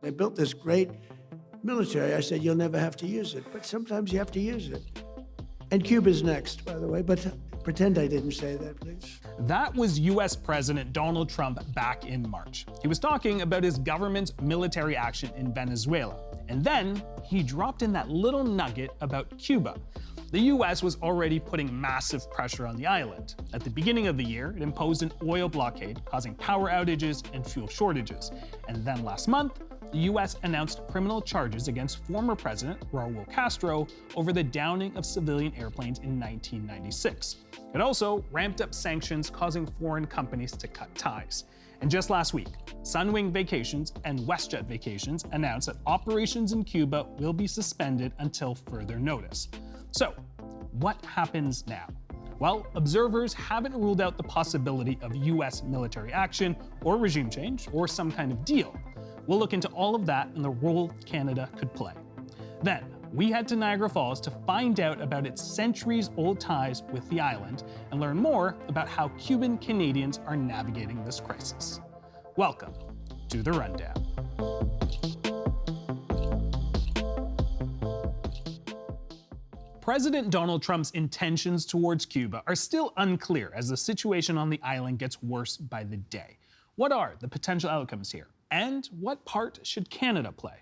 They built this great military. I said, you'll never have to use it, but sometimes you have to use it. And Cuba's next, by the way, but pretend I didn't say that, please. That was US President Donald Trump back in March. He was talking about his government's military action in Venezuela. And then he dropped in that little nugget about Cuba. The US was already putting massive pressure on the island. At the beginning of the year, it imposed an oil blockade, causing power outages and fuel shortages. And then last month, the US announced criminal charges against former President Raul Castro over the downing of civilian airplanes in 1996. It also ramped up sanctions, causing foreign companies to cut ties. And just last week, Sunwing Vacations and WestJet Vacations announced that operations in Cuba will be suspended until further notice. So, what happens now? Well, observers haven't ruled out the possibility of US military action or regime change or some kind of deal. We'll look into all of that and the role Canada could play. Then, we head to Niagara Falls to find out about its centuries-old ties with the island and learn more about how Cuban Canadians are navigating this crisis. Welcome to The Rundown. President Donald Trump's intentions towards Cuba are still unclear as the situation on the island gets worse by the day. What are the potential outcomes here? And what part should Canada play?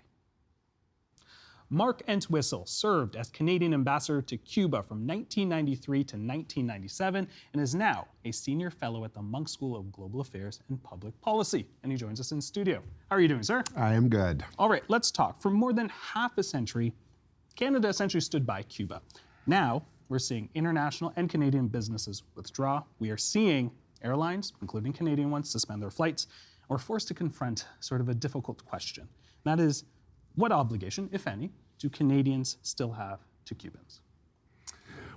Mark Entwistle served as Canadian ambassador to Cuba from 1993 to 1997 and is now a senior fellow at the Munk School of Global Affairs and Public Policy. And he joins us in studio. How are you doing, sir? I am good. All right, let's talk. For more than half a century, Canada essentially stood by Cuba. Now, we're seeing international and Canadian businesses withdraw. We are seeing airlines, including Canadian ones, suspend their flights. We're forced to confront sort of a difficult question. And that is, what obligation, if any, do Canadians still have to Cubans?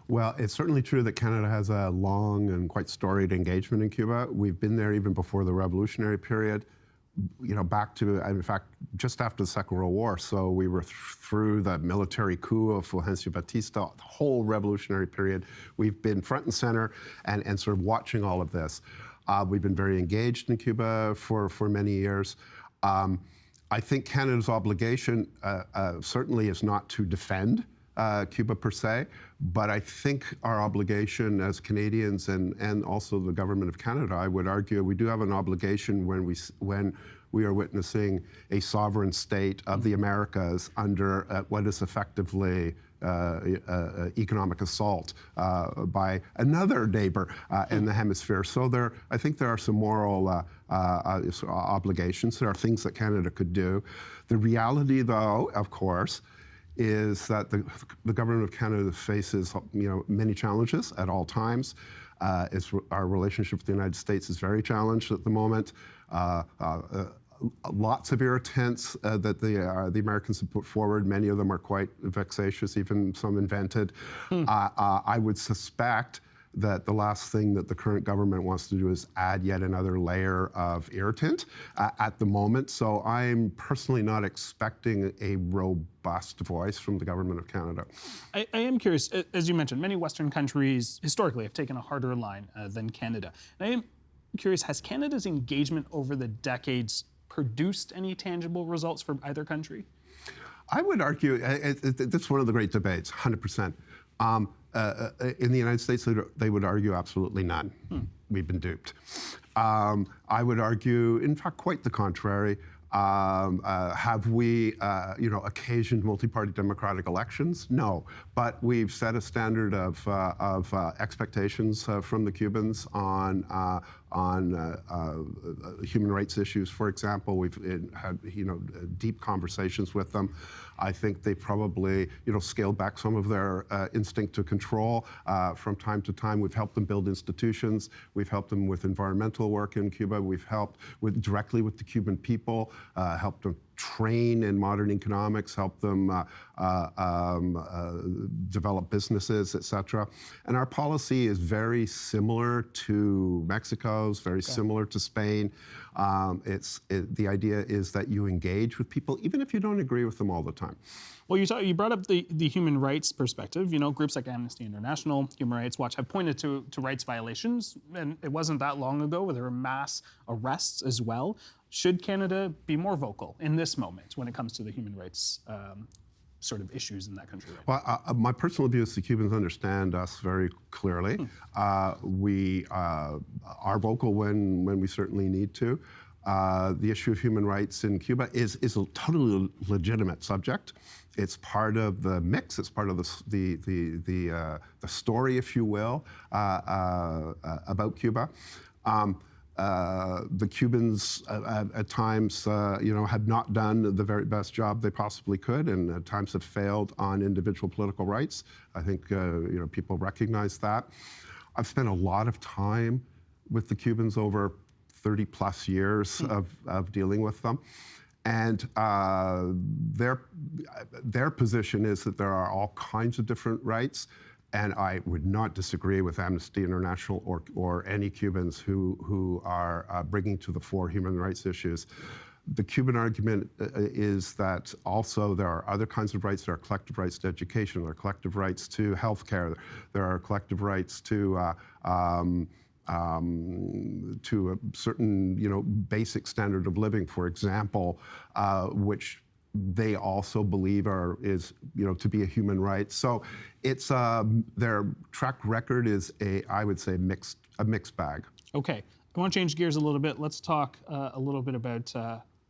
Well, it's certainly true that Canada has a long and quite storied engagement in Cuba. We've been there even before the revolutionary period, back to, in fact, just after the Second World War. So we were through the military coup of Fulgencio Batista, the whole revolutionary period. We've been front and center and sort of watching all of this. We've been very engaged in Cuba for many years. I think Canada's obligation certainly is not to defend Cuba per se, but I think our obligation as Canadians and also the government of Canada, I would argue, we do have an obligation when we are witnessing a sovereign state of the Americas under what is effectively economic assault by another neighbor in the hemisphere. So I think there are some moral obligations. There are things that Canada could do. The reality, though, of course, is that the government of Canada faces many challenges at all times. Our relationship with the United States is very challenged at the moment. Lots of irritants that the Americans have put forward. Many of them are quite vexatious, even some invented. I would suspect that the last thing that the current government wants to do is add yet another layer of irritant at the moment. So I'm personally not expecting a robust voice from the government of Canada. I am curious, as you mentioned, many Western countries historically have taken a harder line than Canada. And I am curious, has Canada's engagement over the decades produced any tangible results for either country? I would argue, that's one of the great debates, 100%. In the United States, they would argue absolutely none. We've been duped. I would argue, in fact, quite the contrary. Have we, occasioned multi-party democratic elections? No, but we've set a standard of expectations from the Cubans on human rights issues, for example. We've had, deep conversations with them. I think they probably, scaled back some of their instinct to control from time to time. We've helped them build institutions. We've helped them with environmental work in Cuba. We've helped directly with the Cuban people, helped them train in modern economics, help them develop businesses, et cetera. And our policy is very similar to Mexico's, very similar to Spain. The idea is that you engage with people, even if you don't agree with them all the time. Well, you brought up the human rights perspective. Groups like Amnesty International, Human Rights Watch have pointed to rights violations, and it wasn't that long ago where there were mass arrests as well. Should Canada be more vocal in this moment when it comes to the human rights sort of issues in that country? Right now? Well, my personal view is the Cubans understand us very clearly. We are vocal when we certainly need to. The issue of human rights in Cuba is a totally legitimate subject. It's part of the mix. It's part of the story, if you will, about Cuba. The Cubans at times, have not done the very best job they possibly could, and at times have failed on individual political rights. I think people recognize that. I've spent a lot of time with the Cubans over 30 plus years of dealing with them. And their position is that there are all kinds of different rights. And I would not disagree with Amnesty International or any Cubans who are bringing to the fore human rights issues. The Cuban argument is that also there are other kinds of rights. There are collective rights to education. There are collective rights to health care. There are collective rights to a certain, basic standard of living, for example, which they also believe is to be a human right. So it's their track record is I would say a mixed bag. Okay, I want to change gears a little bit. Let's talk a little bit about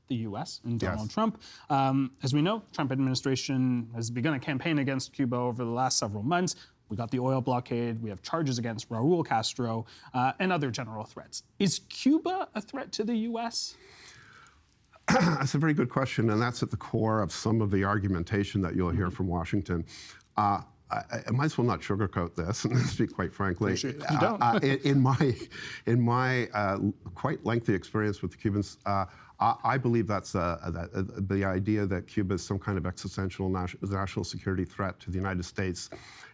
the U.S. and Donald Trump. As we know, Trump administration has begun a campaign against Cuba over the last several months. We got the oil blockade, we have charges against Raul Castro, and other general threats. Is Cuba a threat to the U.S.? That's a very good question, and that's at the core of some of the argumentation that you'll hear from Washington. I might as well not sugarcoat this, and speak quite frankly. You don't. In my quite lengthy experience with the Cubans, I believe that's the idea that Cuba is some kind of existential national security threat to the United States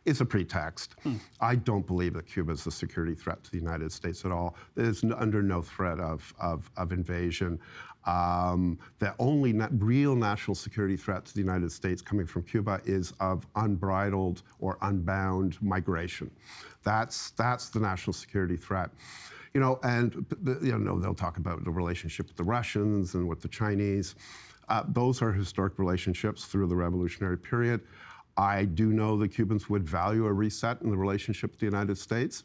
is a pretext. I don't believe that Cuba is a security threat to the United States at all. It is under no threat of invasion. The only real national security threat to the United States coming from Cuba is of unbridled or unbound migration. That's the national security threat. And they'll talk about the relationship with the Russians and with the Chinese. Those are historic relationships through the revolutionary period. I do know the Cubans would value a reset in the relationship with the United States.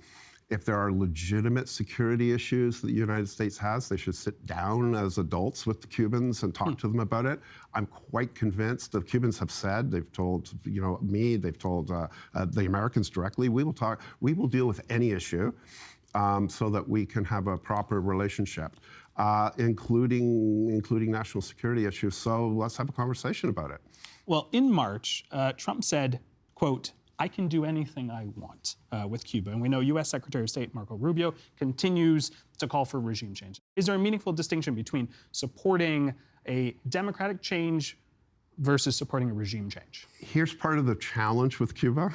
If there are legitimate security issues that the United States has, they should sit down as adults with the Cubans and talk to them about it. I'm quite convinced the Cubans have said, they've told me, they've told the Americans directly, we will deal with any issue so that we can have a proper relationship, including national security issues. So let's have a conversation about it. Well, in March, Trump said, quote, "I can do anything I want" with Cuba. And we know U.S. Secretary of State Marco Rubio continues to call for regime change. Is there a meaningful distinction between supporting a democratic change versus supporting a regime change? Here's part of the challenge with Cuba.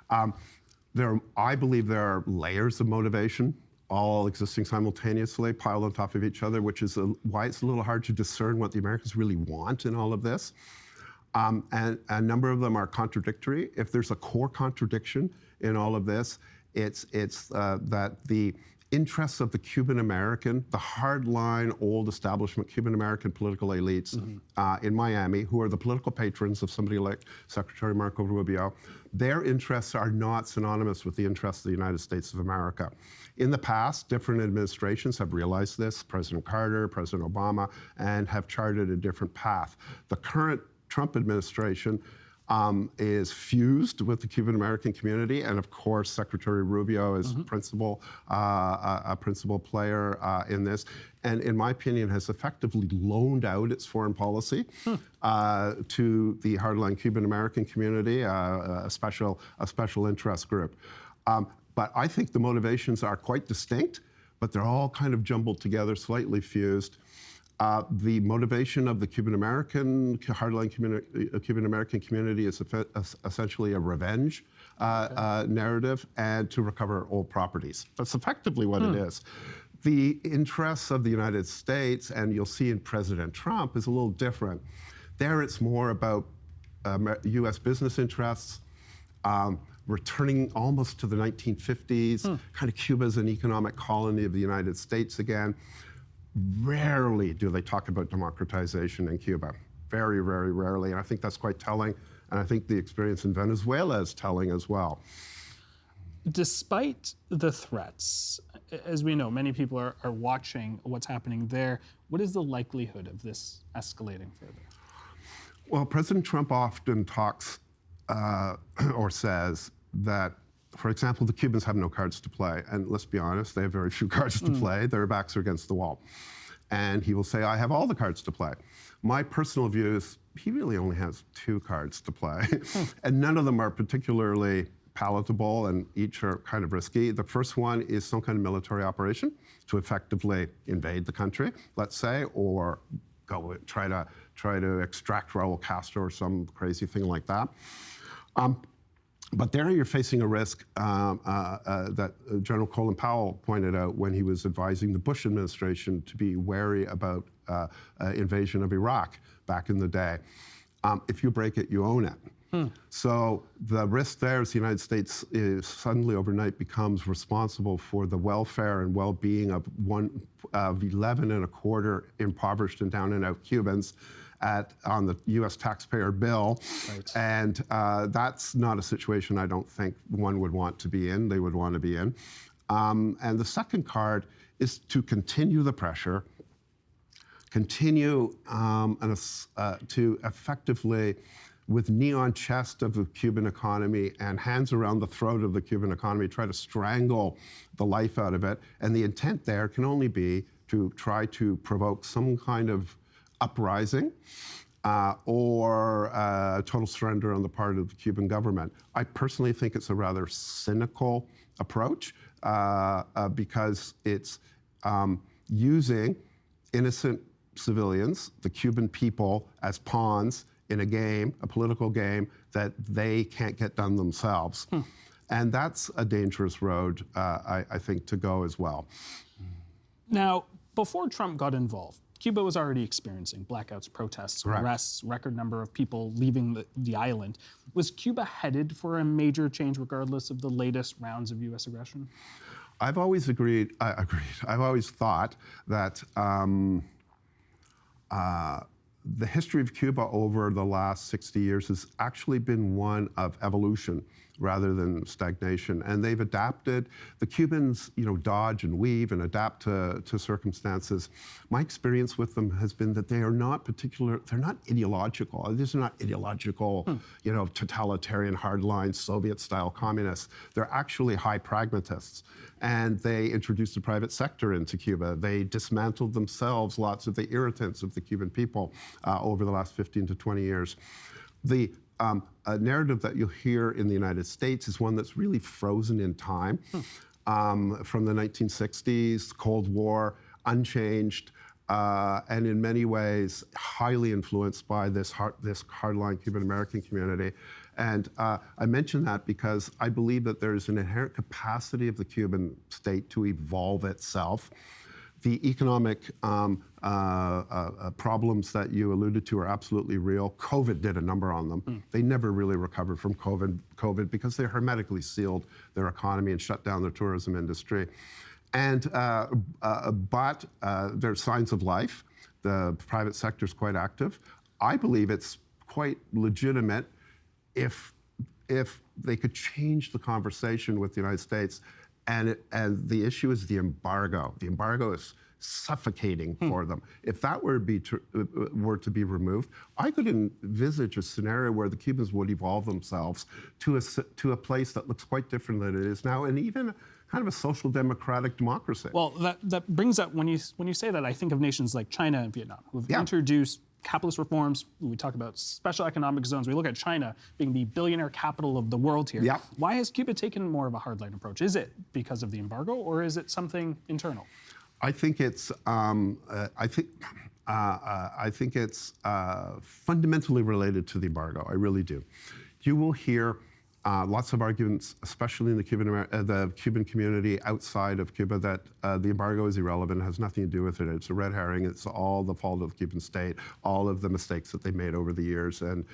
I believe there are layers of motivation, all existing simultaneously, piled on top of each other, which is why it's a little hard to discern what the Americans really want in all of this. And a number of them are contradictory. If there's a core contradiction in all of this, it's that the interests of the Cuban American, the hardline, old establishment Cuban American political elites in Miami, who are the political patrons of somebody like Secretary Marco Rubio, their interests are not synonymous with the interests of the United States of America. In the past, different administrations have realized this, President Carter, President Obama, and have charted a different path. The current Trump administration is fused with the Cuban American community, and of course, Secretary Rubio is a principal player in this, and in my opinion, has effectively loaned out its foreign policy to the hardline Cuban American community, a special interest group. But I think the motivations are quite distinct, but they're all kind of jumbled together, slightly fused. The motivation of the Cuban American, hardline Cuban American community is essentially a revenge narrative and to recover old properties. That's effectively what it is. The interests of the United States, and you'll see in President Trump, is a little different. There it's more about US business interests, returning almost to the 1950s, kind of Cuba as an economic colony of the United States again. Rarely do they talk about democratization in Cuba. Very, very rarely. And I think that's quite telling. And I think the experience in Venezuela is telling as well. Despite the threats, as we know, many people are watching what's happening there. What is the likelihood of this escalating further? Well, President Trump often talks or says that, for example, the Cubans have no cards to play. And let's be honest, they have very few cards to play. Their backs are against the wall. And he will say, I have all the cards to play. My personal view is he really only has 2 cards to play. And none of them are particularly palatable, and each are kind of risky. The first one is some kind of military operation to effectively invade the country, let's say, or go try to extract Raul Castro or some crazy thing like that. But there you're facing a risk that General Colin Powell pointed out when he was advising the Bush administration to be wary about invasion of Iraq back in the day. If you break it, you own it. So the risk there is the United States is suddenly overnight becomes responsible for the welfare and well-being of 11 and a quarter impoverished and down and out Cubans on the U.S. taxpayer bill. Right. And that's not a situation I don't think one would want to be in, they would want to be in. And the second card is to continue the pressure, continue to effectively, with knee on chest of the Cuban economy and hands around the throat of the Cuban economy, try to strangle the life out of it. And the intent there can only be to try to provoke some kind of uprising or total surrender on the part of the Cuban government. I personally think it's a rather cynical approach because it's using innocent civilians, the Cuban people, as pawns in a game, a political game, that they can't get done themselves. And that's a dangerous road, I think, to go as well. Now, before Trump got involved, Cuba was already experiencing blackouts, protests, Correct. arrests, record number of people leaving the island. Was Cuba headed for a major change regardless of the latest rounds of U.S. aggression? I've always agreed. I've always thought that the history of Cuba over the last 60 years has actually been one of evolution rather than stagnation. And they've adapted. The Cubans, dodge and weave and adapt to circumstances. My experience with them has been that they are not they're not ideological. These are not ideological, totalitarian, hardline, Soviet-style communists. They're actually high pragmatists. And they introduced the private sector into Cuba. They dismantled themselves lots of the irritants of the Cuban people over the last 15 to 20 years. The narrative that you'll hear in the United States is one that's really frozen in time from the 1960s, Cold War, unchanged, and in many ways highly influenced by this hardline Cuban American community. And I mention that because I believe that there's an inherent capacity of the Cuban state to evolve itself. The economic problems that you alluded to are absolutely real. COVID did a number on them. They never really recovered from COVID because they hermetically sealed their economy and shut down their tourism industry. And but there's signs of life. The private sector is quite active. I believe it's quite legitimate if they could change the conversation with the United States. And the issue is the embargo. The embargo is suffocating for them. If that were to be removed, I could envisage a scenario where the Cubans would evolve themselves to a place that looks quite different than it is now, and even kind of a social democratic democracy. Well, that brings up, when you say that, I think of nations like China and Vietnam, who've introduced capitalist reforms. We talk about special economic zones. We look at China being the billionaire capital of the world here. Yep. Why has Cuba taken more of a hardline approach? Is it because of the embargo, or is it something internal? I think it's fundamentally related to the embargo. I really do. You will hear Lots of arguments, especially in the Cuban community outside of Cuba, that the embargo is irrelevant, has nothing to do with it. It's a red herring. It's all the fault of the Cuban state, all of the mistakes that they made over the years, and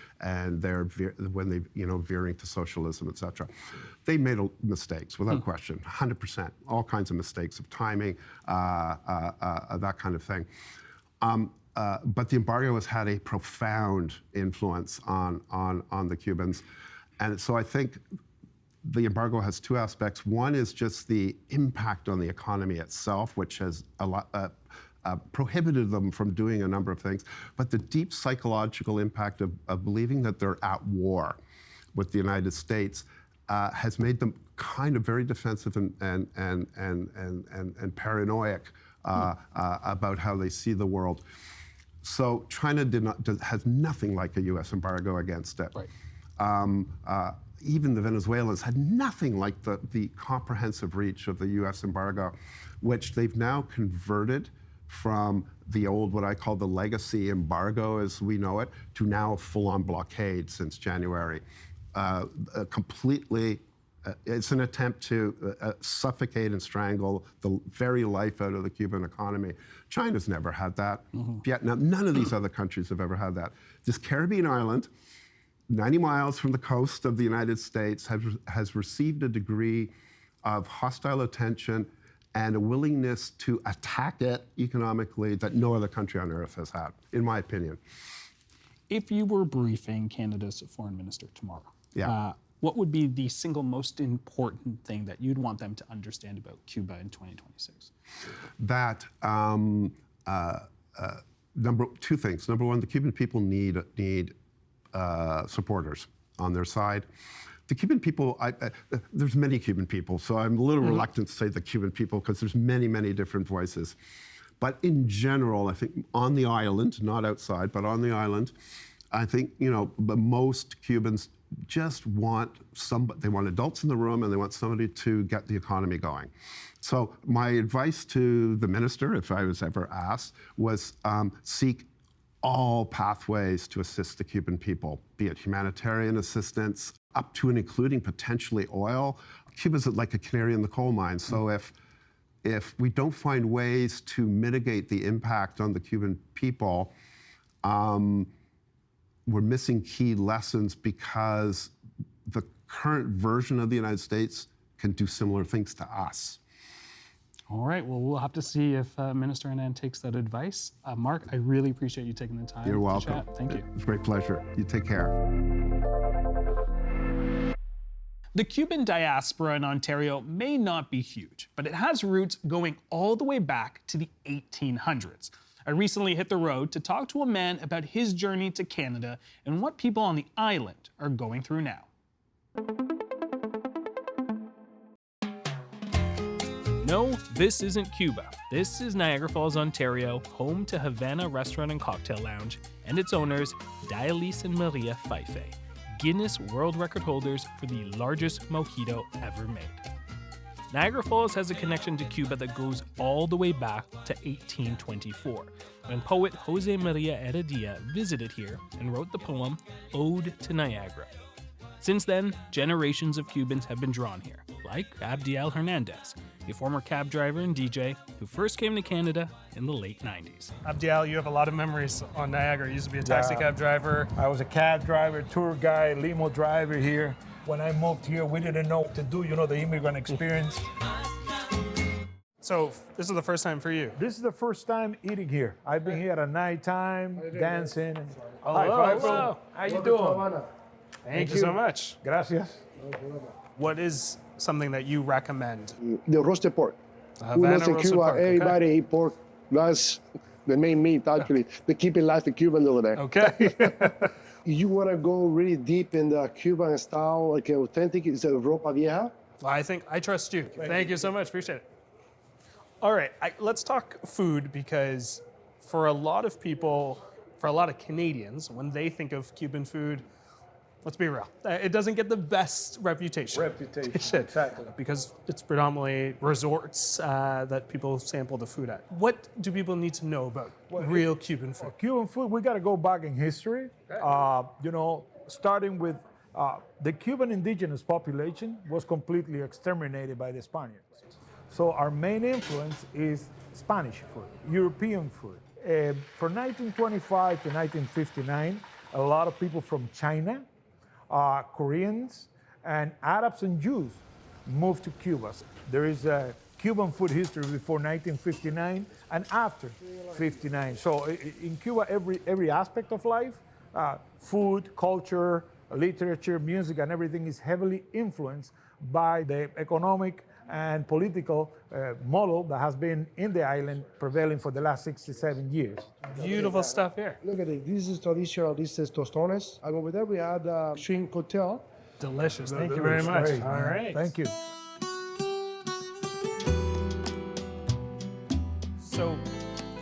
when they veering to socialism, etc. They made mistakes without question, 100%. All kinds of mistakes of timing, that kind of thing. But the embargo has had a profound influence on the Cubans. And so I think the embargo has two aspects. One is just the impact on the economy itself, which has prohibited them from doing a number of things. But the deep psychological impact of believing that they're at war with the United States has made them kind of very defensive and paranoid about how they see the world. So China has nothing like a U.S. embargo against it. Right. Even the Venezuelans had nothing like the comprehensive reach of the U.S. embargo, which they've now converted from the old, what I call the legacy embargo as we know it, to now a full-on blockade since January. Completely, it's an attempt to suffocate and strangle the very life out of the Cuban economy. China's never had that. Vietnam, none of these other countries have ever had that. This Caribbean island, 90 miles from the coast of the United States, has received a degree of hostile attention and a willingness to attack it economically that no other country on earth has had, in my opinion. If you were briefing Canada's foreign minister tomorrow, what would be the single most important thing that you'd want them to understand about Cuba in 2026? That two things. Number one, the Cuban people need supporters on their side. The Cuban people, there's many Cuban people, so I'm a little reluctant to say the Cuban people because there's many, many different voices. But in general, I think on the island, not outside, but on the island, I think, most Cubans just want they want adults in the room and they want somebody to get the economy going. So my advice to the minister, if I was ever asked, was seek all pathways to assist the Cuban people, be it humanitarian assistance, up to and including potentially oil. Cuba's like a canary in the coal mine. So if we don't find ways to mitigate the impact on the Cuban people, we're missing key lessons because the current version of the United States can do similar things to us. All right, well, we'll have to see if Minister Anand takes that advice. Mark, I really appreciate you taking the time. You're welcome. To chat. Thank you. It's a great pleasure. You take care. The Cuban diaspora in Ontario may not be huge, but it has roots going all the way back to the 1800s. I recently hit the road to talk to a man about his journey to Canada and what people on the island are going through now. No, this isn't Cuba. This is Niagara Falls, Ontario, home to Havana Restaurant and Cocktail Lounge and its owners, Dialis and Maria Fife, Guinness World Record holders for the largest mojito ever made. Niagara Falls has a connection to Cuba that goes all the way back to 1824, when poet Jose Maria Heredia visited here and wrote the poem Ode to Niagara. Since then, generations of Cubans have been drawn here, like Abdiel Hernandez, a former cab driver and DJ who first came to Canada in the late 90s. Abdiel, you have a lot of memories on Niagara. You used to be a taxi cab driver. I was a cab driver, tour guide, limo driver here. When I moved here, we didn't know what to do, the immigrant experience. So this is the first time for you. This is the first time eating here. I've been here at nighttime, dancing. Hello. How you doing? Thank you so much. Gracias. What is something that you recommend? The roasted pork. Havana Who knows in roasted Cuba, pork, okay. everybody eat pork. That's the main meat, actually. They keep it alive, the Cubans over there. Okay. You want to go really deep in the Cuban style, like authentic, is a ropa vieja? Well, I trust you. Thank you so much. Appreciate it. All right, let's talk food, because for a lot of people, for a lot of Canadians, when they think of Cuban food, let's be real, it doesn't get the best reputation. Exactly. Because it's predominantly resorts that people sample the food at. What do people need to know about real Cuban food? Cuban food, we got to go back in history. Starting with The Cuban indigenous population was completely exterminated by the Spaniards. So our main influence is Spanish food, European food. From 1925 to 1959, a lot of people from China, Koreans, and Arabs and Jews moved to Cuba. There is a Cuban food history before 1959 and after 59. So in Cuba, every aspect of life, food, culture, literature, music, and everything is heavily influenced by the economic and political model that has been in the island prevailing for the last 67 years. Beautiful stuff here. Look at it. This is traditional. This is tostones. And over there we had shrimp cocktail. Delicious. Thank you very much. Great, All man. right. Thank you. So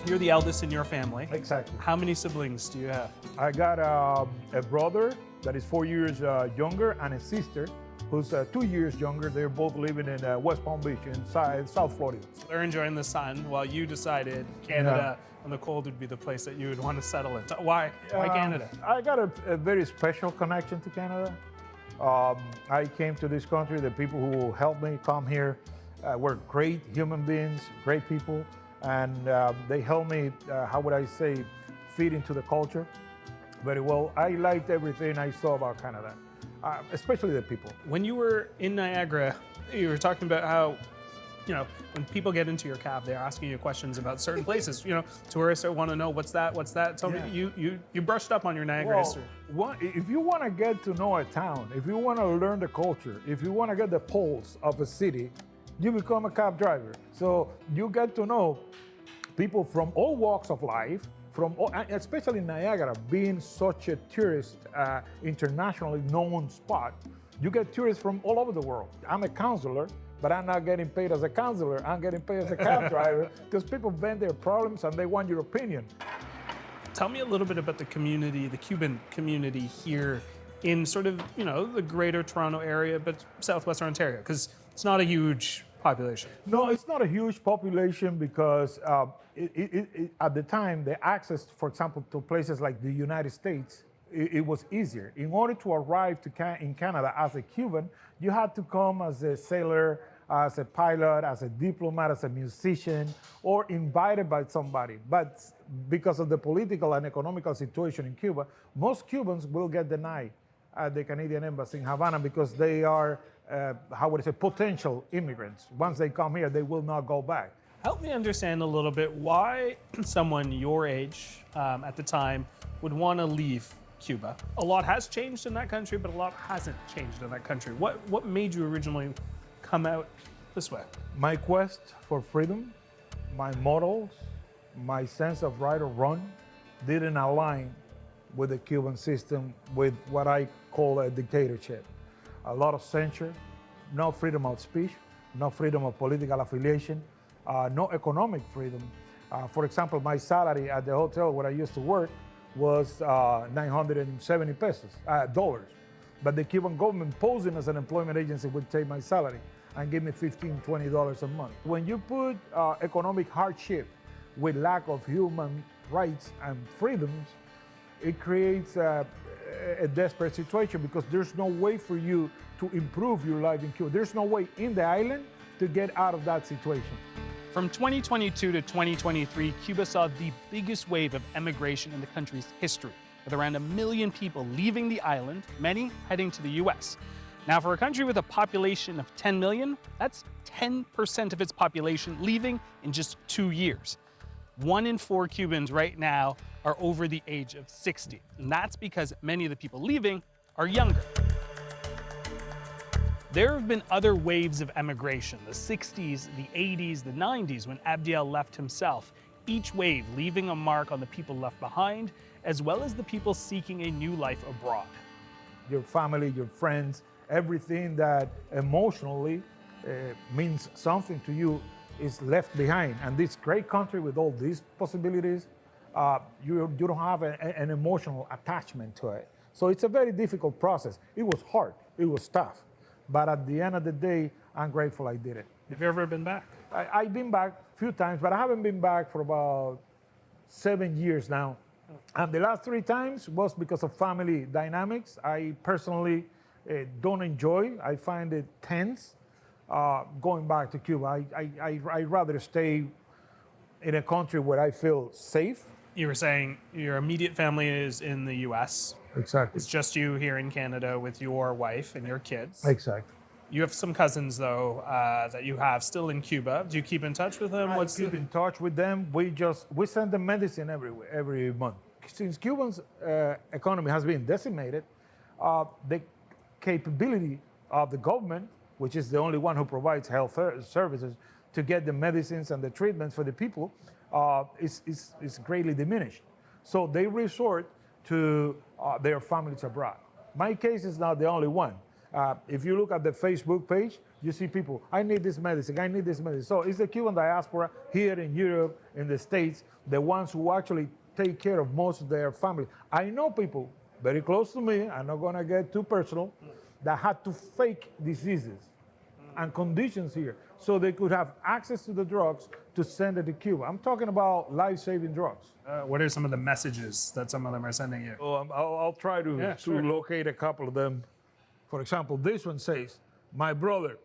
you're the eldest in your family. Exactly. How many siblings do you have? I got a brother that is 4 years younger and a sister who's 2 years younger. They're both living in West Palm Beach in South Florida. They're enjoying the sun while you decided Canada and the cold would be the place that you would want to settle in. So why Canada? I got a very special connection to Canada. I came to this country. The people who helped me come here were great human beings, great people, and they helped me, how would I say, fit into the culture very well. I liked everything I saw about Canada, especially the people. When you were in Niagara, you were talking about how, when people get into your cab, they're asking you questions about certain places. Tourists want to know what's that. Tell me, you brushed up on your Niagara history. If you want to get to know a town, if you want to learn the culture, if you want to get the pulse of a city, you become a cab driver. So you get to know people from all walks of life, especially Niagara, being such a tourist, internationally known spot. You get tourists from all over the world. I'm a counselor, but I'm not getting paid as a counselor. I'm getting paid as a cab driver because people vent their problems and they want your opinion. Tell me a little bit about the community, the Cuban community here in sort of, the greater Toronto area, but southwestern Ontario, because it's not a huge population. No, it's not a huge population because at the time, the access, for example, to places like the United States, it was easier. In order to arrive in Canada as a Cuban, you had to come as a sailor, as a pilot, as a diplomat, as a musician, or invited by somebody. But because of the political and economical situation in Cuba, most Cubans will get denied at the Canadian Embassy in Havana because they are, potential immigrants. Once they come here, they will not go back. Help me understand a little bit why someone your age at the time would want to leave Cuba. A lot has changed in that country, but a lot hasn't changed in that country. What made you originally come out this way? My quest for freedom, my morals, my sense of right or wrong didn't align with the Cuban system, with what I call a dictatorship. A lot of censure, no freedom of speech, no freedom of political affiliation, no economic freedom. For example, my salary at the hotel where I used to work was 970 pesos, dollars. But the Cuban government, posing as an employment agency, would take my salary and give me $15, $20 a month. When you put economic hardship with lack of human rights and freedoms, it creates a desperate situation because there's no way for you to improve your life in Cuba. There's no way in the island to get out of that situation. From 2022 to 2023, Cuba saw the biggest wave of emigration in the country's history, with around 1 million people leaving the island, many heading to the US. Now, for a country with a population of 10 million, that's 10% of its population leaving in just 2 years. 1 in 4 Cubans right now are over the age of 60, and that's because many of the people leaving are younger. There have been other waves of emigration, the 60s, the 80s, the 90s, when Abdiel left himself, each wave leaving a mark on the people left behind, as well as the people seeking a new life abroad. Your family, your friends, everything that emotionally means something to you is left behind. And this great country with all these possibilities, you don't have an emotional attachment to it. So it's a very difficult process. It was hard, it was tough. But at the end of the day, I'm grateful I did it. Have you ever been back? I've been back a few times, but I haven't been back for about 7 years now. And the last 3 times was because of family dynamics. I personally don't enjoy. I find it tense going back to Cuba. I'd rather stay in a country where I feel safe. You were saying your immediate family is in the U.S. Exactly. It's just you here in Canada with your wife and your kids. Exactly. You have some cousins, though, that you have still in Cuba. Do you keep in touch with them? I keep in touch with them. We send them medicine every month. Since Cuba's economy has been decimated, the capability of the government, which is the only one who provides health services, to get the medicines and the treatments for the people, is greatly diminished. So they resort to their families abroad. My case is not the only one. If you look at the Facebook page, you see people, I need this medicine, I need this medicine. So it's the Cuban diaspora here in Europe, in the States, the ones who actually take care of most of their family. I know people very close to me, I'm not gonna get too personal, that had to fake diseases and conditions here so they could have access to the drugs to send it to Cuba. I'm talking about life-saving drugs. What are some of the messages that some of them are sending you? I'll try to locate a couple of them. For example, this one says, my brother,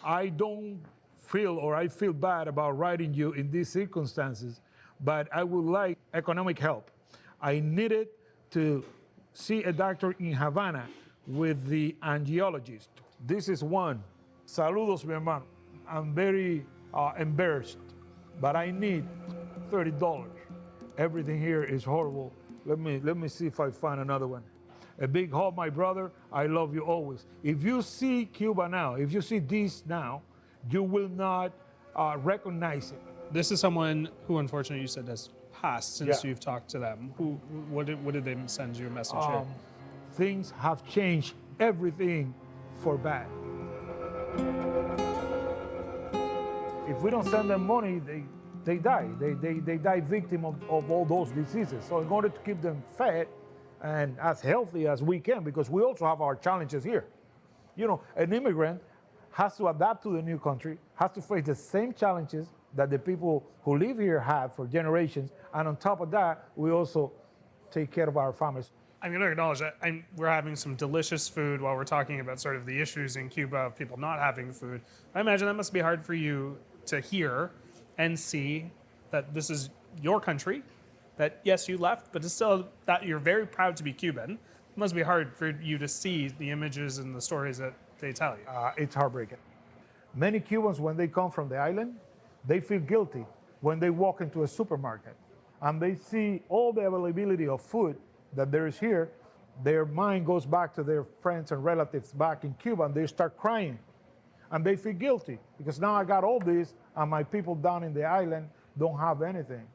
I don't feel or I feel bad about writing you in these circumstances, but I would like economic help. I needed to see a doctor in Havana with the angiologist. This is one. Saludos, mi hermano. I'm very embarrassed, but I need $30. Everything here is horrible. Let me see if I find another one. A big hug, my brother. I love you always. If you see Cuba now, if you see this now, you will not recognize it. This is someone who, unfortunately, you said has passed since you've talked to them. What did they send you a message here? Things have changed, everything for bad. If we don't send them money, they die. They die victim of all those diseases. So in order to keep them fed and as healthy as we can, because we also have our challenges here. You know, an immigrant has to adapt to the new country, has to face the same challenges that the people who live here have for generations. And on top of that, we also take care of our families. I'm going to acknowledge that we're having some delicious food while we're talking about sort of the issues in Cuba of people not having food. I imagine that must be hard for you to hear and see that this is your country, that yes, you left, but it's still that you're very proud to be Cuban. It must be hard for you to see the images and the stories that they tell you. It's heartbreaking. Many Cubans, when they come from the island, they feel guilty when they walk into a supermarket and they see all the availability of food that there is here. Their mind goes back to their friends and relatives back in Cuba and they start crying. And they feel guilty because now I got all this and my people down in the island don't have anything.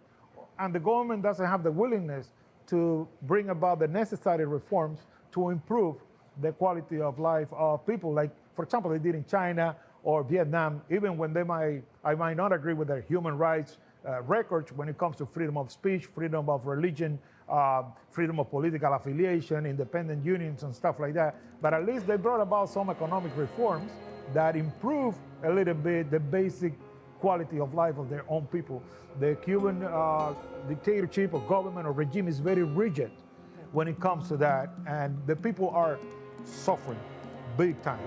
And the government doesn't have the willingness to bring about the necessary reforms to improve the quality of life of people. Like, for example, they did in China or Vietnam, even when I might not agree with their human rights records when it comes to freedom of speech, freedom of religion, freedom of political affiliation, independent unions and stuff like that. But at least they brought about some economic reforms that improve a little bit the basic quality of life of their own people. The Cuban dictatorship or government or regime is very rigid when it comes to that, and the people are suffering big time.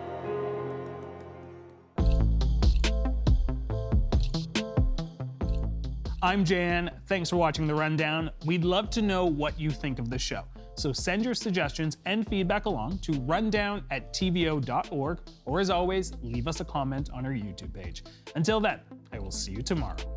I'm Jeyan. Thanks for watching The Rundown. We'd love to know what you think of the show. So send your suggestions and feedback along to rundown@tvo.org, or as always, leave us a comment on our YouTube page. Until then, I will see you tomorrow.